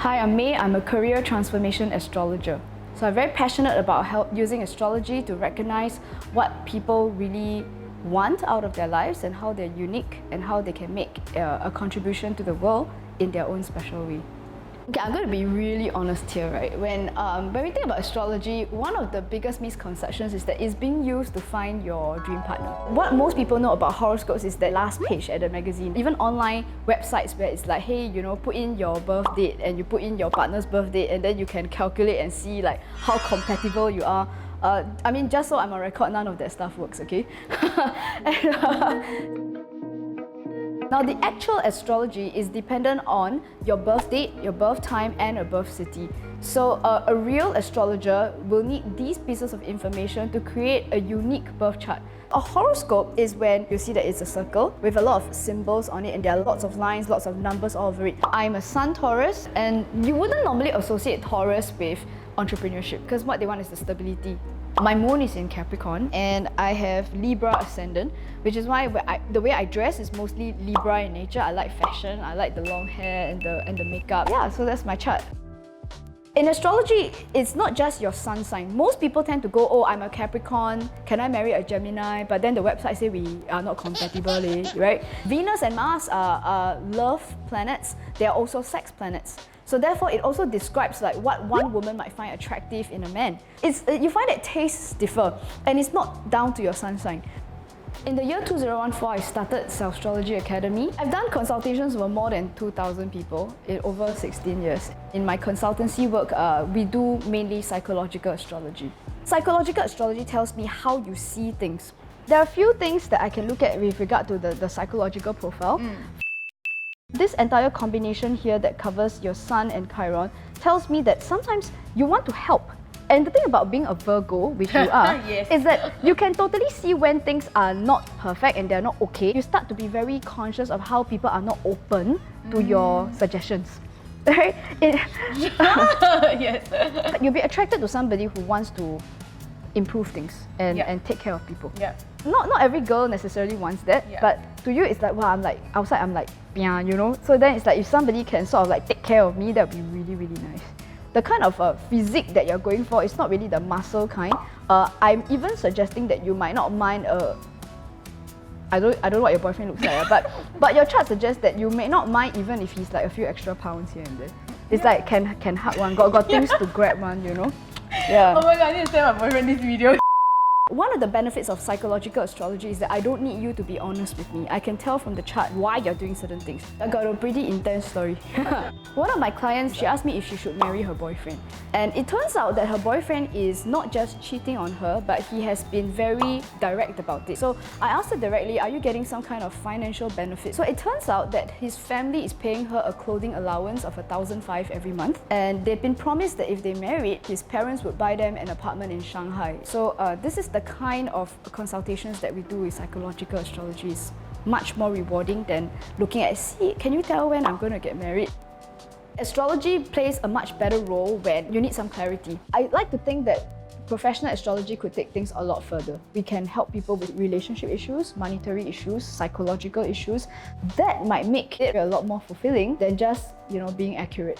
Hi, I'm May. I'm a career transformation astrologer. So I'm very passionate about using astrology to recognize what people really want out of their lives and how they're unique and how they can make a contribution to the world in their own special way. Okay, I'm going to be really honest here, right? When we think about astrology, one of the biggest misconceptions is that it's being used to find your dream partner. What most people know about horoscopes is that last page at the magazine. Even online websites where it's like, hey, put in your birth date and you put in your partner's birth date and then you can calculate and see like how compatible you are. Just so I'm on record, none of that stuff works, okay? Now, the actual astrology is dependent on your birth date, your birth time, and a birth city. So, a real astrologer will need these pieces of information to create a unique birth chart. A horoscope is when you see that it's a circle with a lot of symbols on it and there are lots of lines, lots of numbers all over it. I'm a Sun Taurus, and you wouldn't normally associate Taurus with entrepreneurship because what they want is the stability. My moon is in Capricorn and I have Libra ascendant, which is why the way I dress is mostly Libra in nature. I like fashion, I like the long hair and the makeup. Yeah, so that's my chart. In astrology, it's not just your sun sign. Most people tend to go, oh, I'm a Capricorn, can I marry a Gemini? But then the website say we are not compatible, right? Venus and Mars are love planets. They are also sex planets. So therefore, it also describes like what one woman might find attractive in a man. You find that tastes differ, and it's not down to your sun sign. In the year 2014, I started Astrology Academy. I've done consultations for more than 2,000 people in over 16 years. In my consultancy work, we do mainly psychological astrology. Psychological astrology tells me how you see things. There are a few things that I can look at with regard to the psychological profile. This entire combination here that covers your Sun and Chiron tells me that sometimes you want to help. And the thing about being a Virgo, which you are, yes, is that you can totally see when things are not perfect and they're not okay. You start to be very conscious of how people are not open to your suggestions. Right? Yes. You'll be attracted to somebody who wants to improve things and take care of people. Yeah. Not every girl necessarily wants that, but to you it's like, wow, I'm like, outside I'm like, yeah, So then it's like, if somebody can sort of like take care of me, that would be really, really nice. The kind of physique that you're going for is not really the muscle kind. I'm even suggesting that you might not mind I don't know what your boyfriend looks like, but your chart suggests that you may not mind even if he's like a few extra pounds here and there. It's like can hug one, got things to grab one, Yeah. Oh my god, I need to send my boyfriend this video. One of the benefits of psychological astrology is that I don't need you to be honest with me. I can tell from the chart why you're doing certain things. I got a pretty intense story. One of my clients, she asked me if she should marry her boyfriend. And it turns out that her boyfriend is not just cheating on her, but he has been very direct about it. So I asked her directly, are you getting some kind of financial benefit? So it turns out that his family is paying her a clothing allowance of $1,500 every month. And they've been promised that if they married, his parents would buy them an apartment in Shanghai. So this is the kind of consultations that we do with psychological astrology. Is much more rewarding than looking at, see, can you tell when I'm going to get married? Astrology plays a much better role when you need some clarity. I like to think that professional astrology could take things a lot further. We can help people with relationship issues, monetary issues, psychological issues. That might make it a lot more fulfilling than just, being accurate.